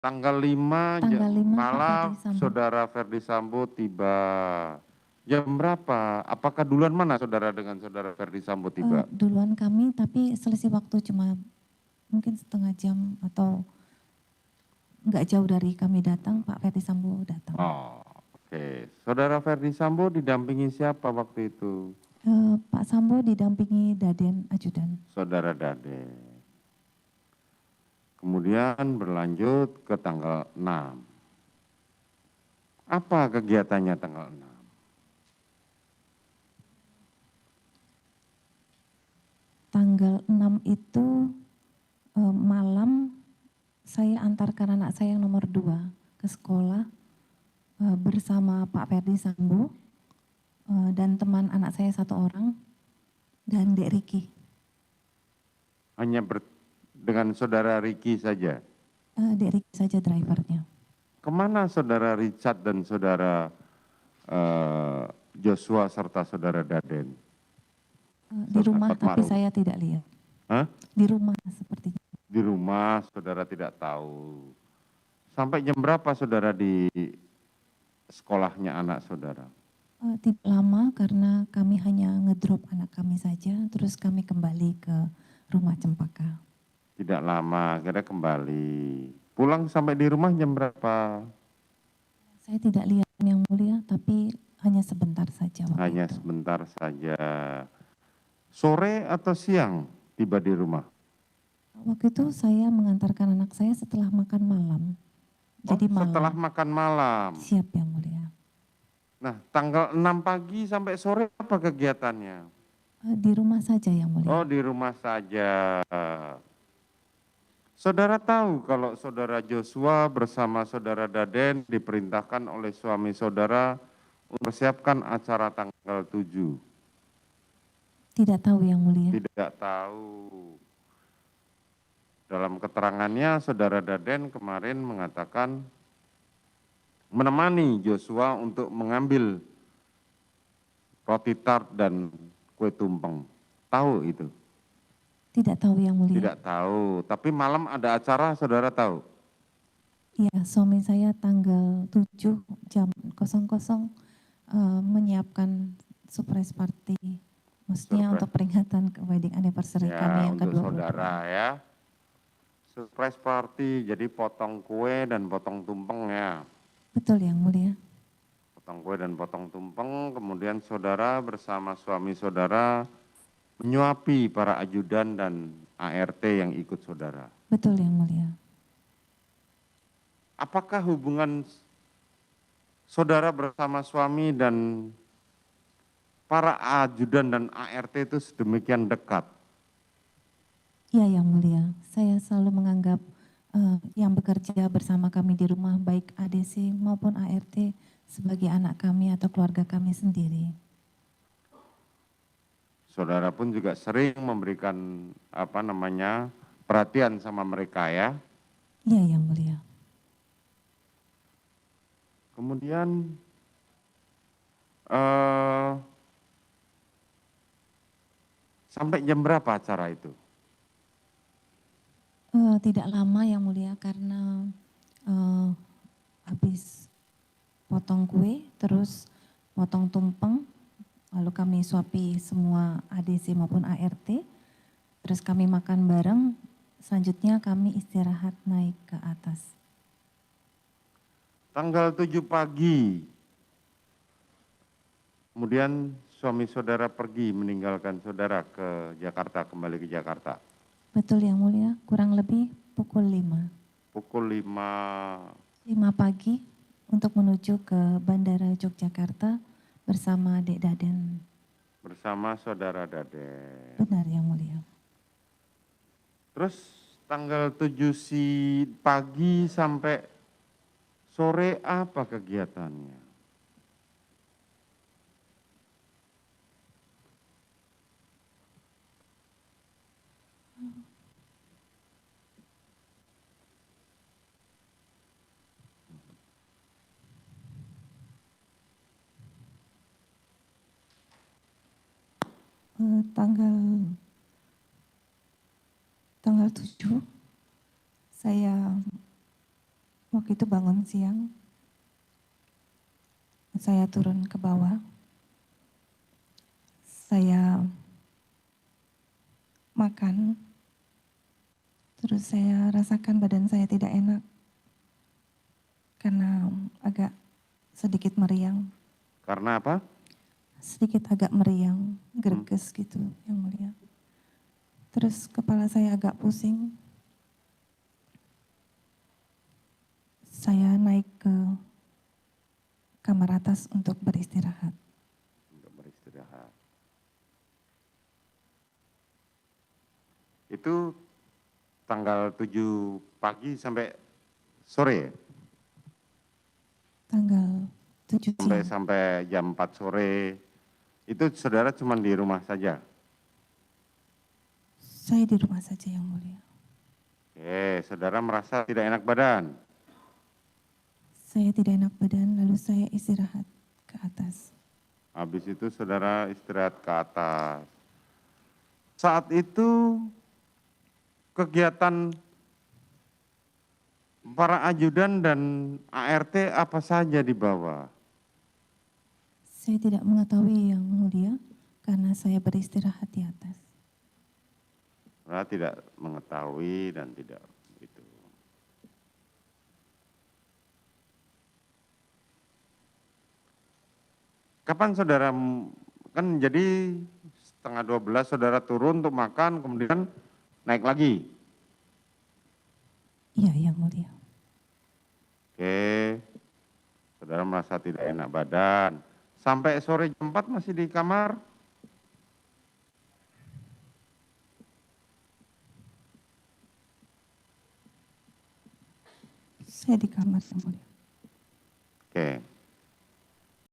Tanggal 5 Tanggal 5 Pak Ferdi malam Sambo. saudara Ferdi Sambo tiba. Jam berapa? Apakah duluan mana saudara dengan saudara Ferdi Sambo tiba? Duluan kami, tapi selisih waktu cuma mungkin setengah jam atau nggak jauh dari kami datang, Pak Ferdi Sambo datang. Oh, oke. Saudara Ferdi Sambo didampingi siapa waktu itu? Pak Sambo didampingi Daden Ajudan. Saudara Dade. Kemudian berlanjut ke tanggal 6. Apa kegiatannya tanggal 6? Tanggal 6 itu malam saya antarkan anak saya yang nomor 2 ke sekolah bersama Pak Ferdi Sambo dan teman anak saya 1 orang dan Dek Riki. Hanya dengan saudara Riki saja? Dek Riki saja drivernya. Kemana saudara Richard dan saudara Joshua serta saudara Daden? Di rumah, tapi saya tidak lihat. Hah? Di rumah sepertinya. Di rumah saudara tidak tahu. Sampai jam berapa saudara di sekolahnya anak saudara? Tidak lama karena kami hanya ngedrop anak kami saja, terus kami kembali ke rumah Cempaka. Tidak lama, akhirnya kembali. Pulang sampai di rumah jam berapa? Saya tidak lihat yang mulia, tapi hanya sebentar saja waktu Hanya itu. sebentar saja. Sore atau siang tiba di rumah? Waktu itu saya mengantarkan anak saya setelah makan malam. Jadi malam. Setelah makan malam. Siap yang mulia. Nah, tanggal 6 pagi sampai sore apa kegiatannya? Di rumah saja yang mulia. Oh, di rumah saja. Saudara tahu kalau saudara Joshua bersama saudara Daden diperintahkan oleh suami saudara mempersiapkan acara tanggal 7? Tidak tahu yang mulia. Tidak tahu. Dalam keterangannya saudara Daden kemarin mengatakan menemani Joshua untuk mengambil roti tart dan kue tumpeng. Tahu itu? Tidak tahu yang mulia. Tidak tahu, tapi malam ada acara saudara tahu? Iya, suami saya tanggal 7 jam 00 menyiapkan surprise party. Maksudnya untuk peringatan ke wedding anniversary kami yang untuk ke-22. saudara ya. Surprise party, jadi potong kue dan potong tumpeng ya. Betul yang mulia. Potong kue dan potong tumpeng, kemudian saudara bersama suami saudara menyuapi para ajudan dan ART yang ikut saudara. Betul yang mulia. Apakah hubungan saudara bersama suami dan para ajudan dan ART itu sedemikian dekat? Iya yang mulia, saya selalu menganggap yang bekerja bersama kami di rumah baik ADC maupun ART sebagai anak kami atau keluarga kami sendiri. Saudara pun juga sering memberikan perhatian sama mereka ya. Iya yang mulia. Kemudian sampai jam berapa acara itu? Tidak lama yang mulia karena habis potong kue terus potong tumpeng lalu kami suapi semua ADC maupun ART terus kami makan bareng selanjutnya kami istirahat naik ke atas. Tanggal 7 pagi, kemudian suami saudara pergi meninggalkan saudara ke Jakarta, kembali ke Jakarta. Betul yang mulia, kurang lebih pukul 5. Pukul 5. 5 pagi untuk menuju ke Bandara Yogyakarta bersama Dek Daden. Bersama saudara Daden. Benar yang mulia. Terus tanggal 7 pagi sampai sore apa kegiatannya? Tanggal 7 saya Waktu itu bangun siang, saya turun ke bawah. Saya makan, terus saya rasakan badan saya tidak enak karena agak sedikit meriang. Karena apa? Sedikit agak meriang, greges gitu yang mulia. Terus kepala saya agak pusing. Saya naik ke kamar atas untuk beristirahat. Untuk beristirahat. Itu tanggal 7 pagi sampai sore ya? Tanggal 7 siang. Sampai jam 4 sore. Itu saudara cuma di rumah saja? Saya di rumah saja yang mulia. Oke, saudara merasa tidak enak badan? Saya tidak enak badan, lalu saya istirahat ke atas. Habis itu saudara istirahat ke atas. Saat itu kegiatan para ajudan dan ART apa saja di bawah? Saya tidak mengetahui yang mulia karena saya beristirahat di atas. Saudara tidak mengetahui dan tidak itu. Kapan saudara, kan jadi setengah 12 saudara turun untuk makan, kemudian naik lagi? Iya yang mulia. Oke, saudara merasa tidak enak badan. Sampai sore jam 4 masih di kamar? Saya di kamar yang mulia. Oke.